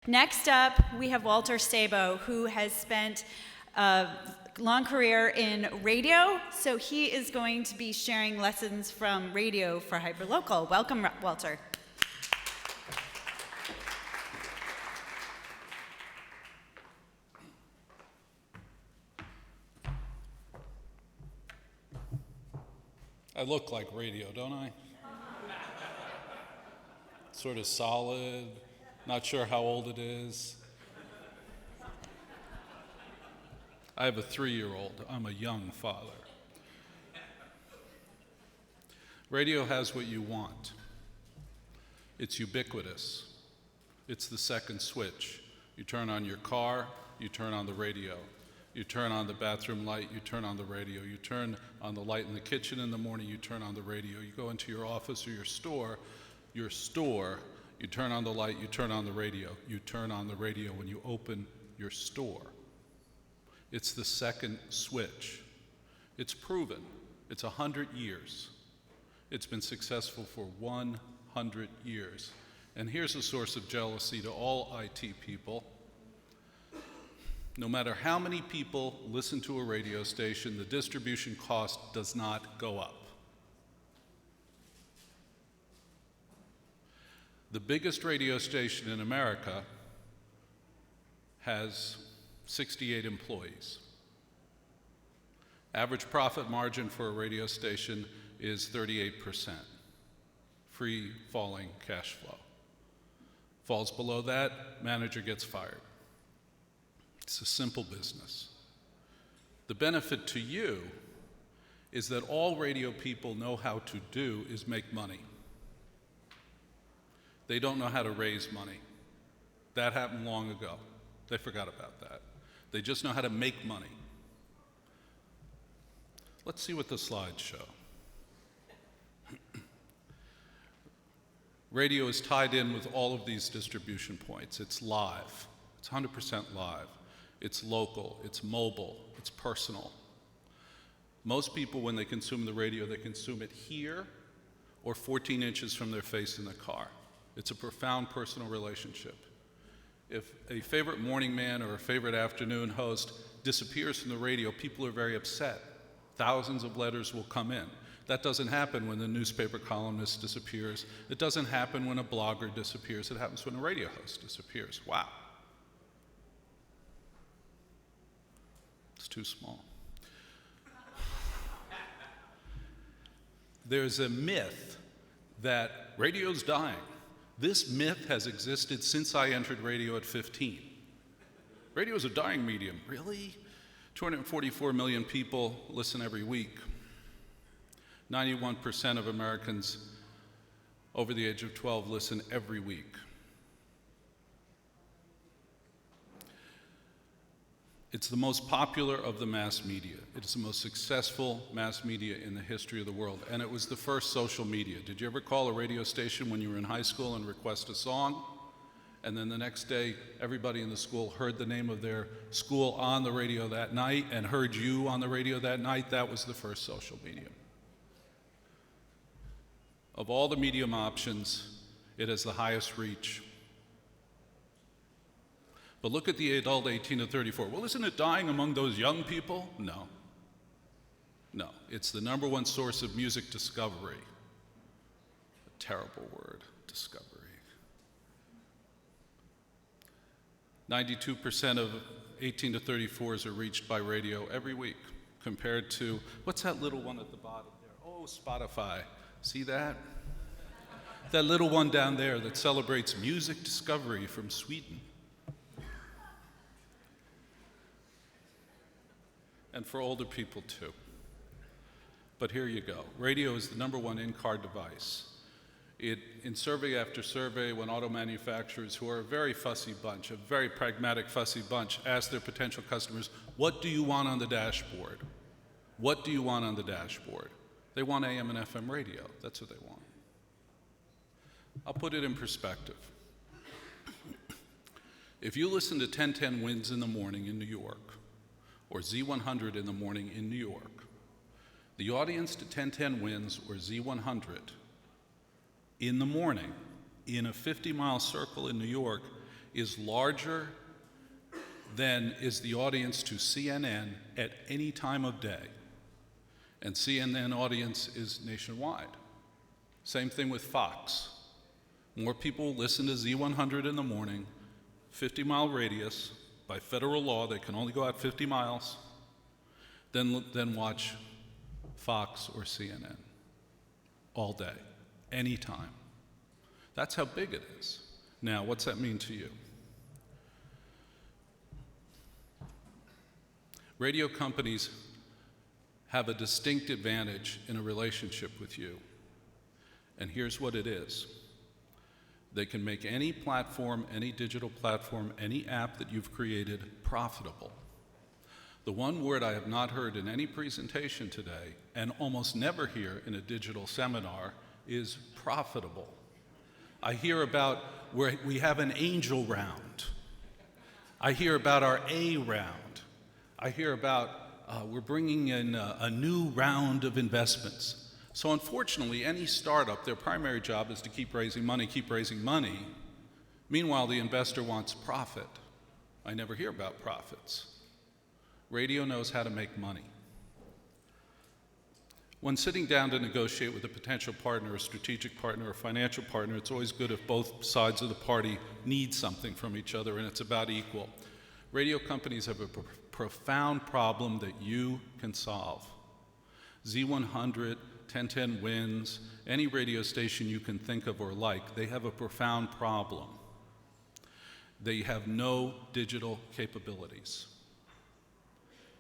Next up, we have Walter Sabo, who has spent a long career in radio, so he is going to be sharing lessons from radio for Hyperlocal. Welcome, Walter. I look like radio, don't I? Sort of solid, not sure how old it is. I have a 3-year-old. I'm a young father. Radio has what you want. It's ubiquitous. It's the second switch. You turn on your car, you turn on the radio. You turn on the bathroom light, you turn on the radio. You turn on the light in the kitchen in the morning, you turn on the radio. You go into your office or your store, you turn on the light, you turn on the radio. You turn on the radio when you open your store. It's the second switch. It's proven. It's 100 years. It's been successful for 100 years. And here's a source of jealousy to all IT people. No matter how many people listen to a radio station, the distribution cost does not go up. The biggest radio station in America has 68 employees. Average profit margin for a radio station is 38%, free falling cash flow. Falls below that, manager gets fired. It's a simple business. The benefit to you is that all radio people know how to do is make money. They don't know how to raise money. That happened long ago. They forgot about that. They just know how to make money. Let's see what the slides show. Radio is tied in with all of these distribution points. It's live. It's 100% live. It's local, it's mobile, it's personal. Most people, when they consume the radio, they consume it here or 14 inches from their face in the car. It's a profound personal relationship. If a favorite morning man or a favorite afternoon host disappears from the radio, people are very upset. Thousands of letters will come in. That doesn't happen when the newspaper columnist disappears. It doesn't happen when a blogger disappears. It happens when a radio host disappears. Wow. It's too small. There's a myth that radio's dying. This myth has existed since I entered radio at 15. Radio is a dying medium. Really? 244 million people listen every week. 91% of Americans over the age of 12 listen every week. It's the most popular of the mass media. It is the most successful mass media in the history of the world, and it was the first social media. Did you ever call a radio station when you were in high school and request a song? And then the next day, everybody in the school heard the name of their school on the radio that night and heard you on the radio that night? That was the first social medium. Of all the medium options, it has the highest reach. But look at the adult 18 to 34. Well, isn't it dying among those young people? No. No, it's the number one source of music discovery. A terrible word, discovery. 92% of 18 to 34s are reached by radio every week, compared to, what's that little one at the bottom there? Oh, Spotify. See that? That little one down there that celebrates music discovery from Sweden. And for older people too. But here you go. Radio is the number one in-car device. In survey after survey, when auto manufacturers, who are a very fussy bunch, a very pragmatic, fussy bunch, ask their potential customers, what do you want on the dashboard? What do you want on the dashboard? They want AM and FM radio. That's what they want. I'll put it in perspective. If you listen to 1010 Winds in the morning in New York, or Z100 in the morning in New York, the audience to 1010 Winds or Z100 in the morning in a 50-mile circle in New York is larger than is the audience to CNN at any time of day. And CNN audience is nationwide. Same thing with Fox. More people listen to Z100 in the morning, 50-mile radius. By federal law, they can only go out 50 miles, then watch Fox or CNN all day, anytime. That's how big it is. Now, what's that mean to you? Radio companies have a distinct advantage in a relationship with you. And here's what it is. They can make any platform, any digital platform, any app that you've created profitable. The one word I have not heard in any presentation today, and almost never hear in a digital seminar, is profitable. I hear about where we have an angel round. I hear about our A round. I hear about we're bringing in a new round of investments. So unfortunately, any startup, their primary job is to keep raising money, keep raising money. Meanwhile, the investor wants profit. I never hear about profits. Radio knows how to make money. When sitting down to negotiate with a potential partner, a strategic partner, a financial partner, it's always good if both sides of the party need something from each other and it's about equal. Radio companies have a profound problem that you can solve. Z100, 1010 Wins, any radio station you can think of or like, they have a profound problem. They have no digital capabilities.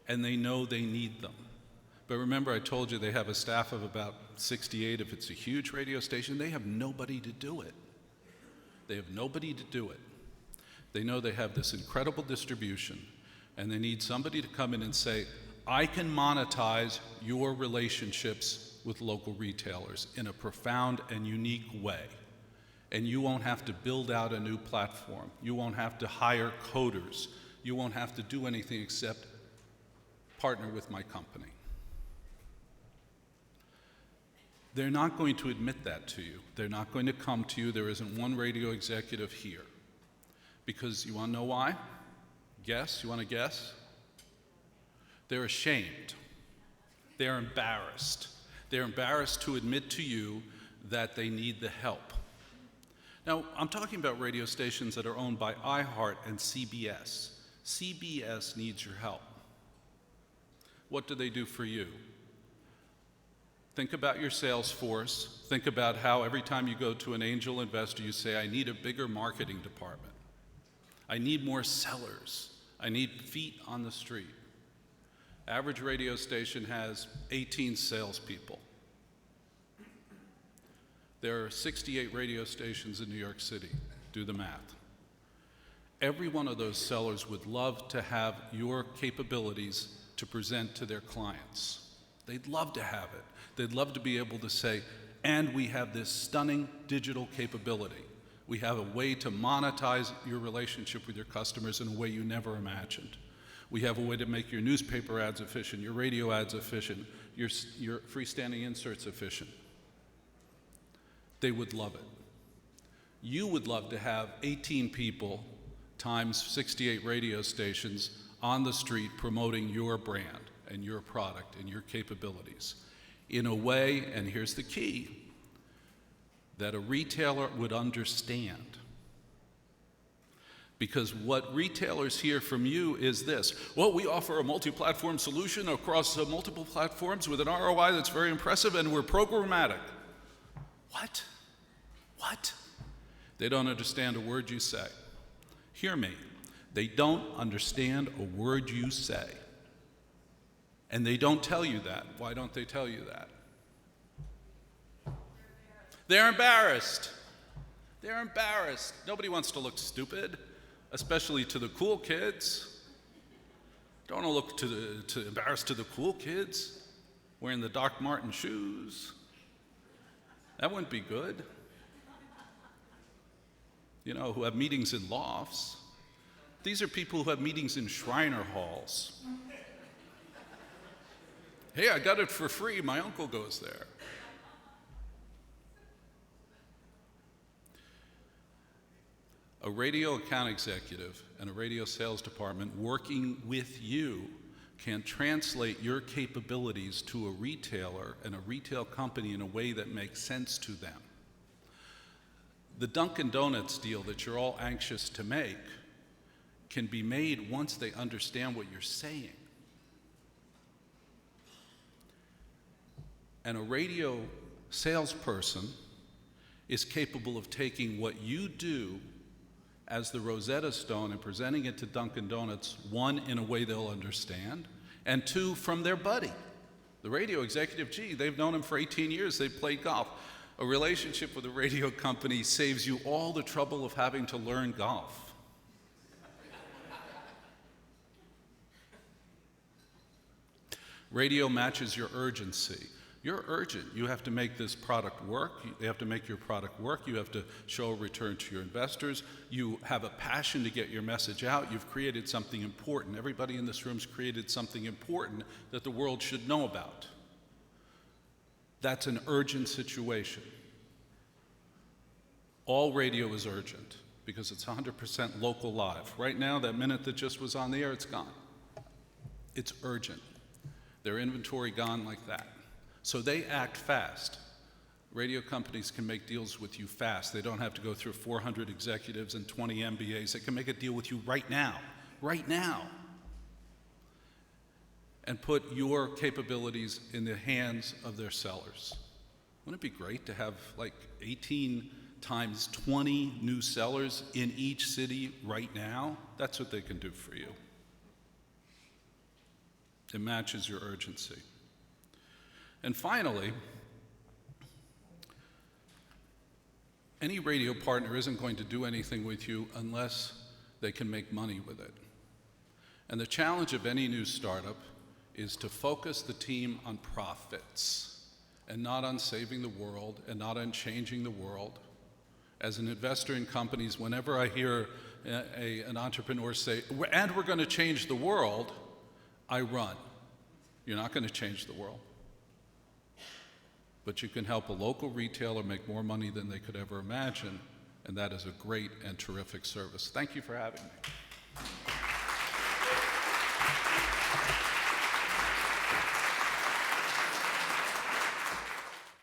And they know they need them. But remember, I told you they have a staff of about 68. If it's a huge radio station, they have nobody to do it. They have nobody to do it. They know they have this incredible distribution, and they need somebody to come in and say, I can monetize your relationships with local retailers in a profound and unique way. And you won't have to build out a new platform. You won't have to hire coders. You won't have to do anything except partner with my company. They're not going to admit that to you. They're not going to come to you. There isn't one radio executive here. Because you want to know why? Guess? You want to guess? They're ashamed. They're embarrassed. They're embarrassed to admit to you that they need the help. Now, I'm talking about radio stations that are owned by iHeart and CBS. CBS needs your help. What do they do for you? Think about your sales force. Think about how every time you go to an angel investor, you say, I need a bigger marketing department. I need more sellers. I need feet on the street. Average radio station has 18 salespeople. There are 68 radio stations in New York City. Do the math. Every one of those sellers would love to have your capabilities to present to their clients. They'd love to have it. They'd love to be able to say, and we have this stunning digital capability. We have a way to monetize your relationship with your customers in a way you never imagined. We have a way to make your newspaper ads efficient, your radio ads efficient, your freestanding inserts efficient. They would love it. You would love to have 18 people times 68 radio stations on the street promoting your brand and your product and your capabilities in a way, and here's the key, that a retailer would understand. Because what retailers hear from you is this: well, we offer a multi-platform solution across multiple platforms with an ROI that's very impressive, and we're programmatic. What? What? They don't understand a word you say. Hear me. They don't understand a word you say. And they don't tell you that. Why don't they tell you that? They're embarrassed. They're embarrassed. Nobody wants to look stupid, especially to the cool kids. Don't want to look embarrassed to the cool kids wearing the Doc Marten shoes. That wouldn't be good. You know, who have meetings in lofts. These are people who have meetings in Shriner halls. Hey, I got it for free. My uncle goes there. A radio account executive and a radio sales department working with you can translate your capabilities to a retailer and a retail company in a way that makes sense to them. The Dunkin' Donuts deal that you're all anxious to make can be made once they understand what you're saying. And a radio salesperson is capable of taking what you do as the Rosetta Stone and presenting it to Dunkin' Donuts, one, in a way they'll understand, and two, from their buddy. The radio executive, gee, they've known him for 18 years, they've played golf. A relationship with a radio company saves you all the trouble of having to learn golf. Radio matches your urgency. You're urgent. You have to make this product work. You have to make your product work. You have to show a return to your investors. You have a passion to get your message out. You've created something important. Everybody in this room's created something important that the world should know about. That's an urgent situation. All radio is urgent because it's 100% local live. Right now, that minute that just was on the air, it's gone. It's urgent. Their inventory gone like that. So they act fast. Radio companies can make deals with you fast. They don't have to go through 400 executives and 20 MBAs. They can make a deal with you right now, and put your capabilities in the hands of their sellers. Wouldn't it be great to have like 18 times 20 new sellers in each city right now? That's what they can do for you. It matches your urgency. And finally, any radio partner isn't going to do anything with you unless they can make money with it. And the challenge of any new startup is to focus the team on profits and not on saving the world and not on changing the world. As an investor in companies, whenever I hear an entrepreneur say, and we're going to change the world, I run. You're not going to change the world. But you can help a local retailer make more money than they could ever imagine, and that is a great and terrific service. Thank you for having me.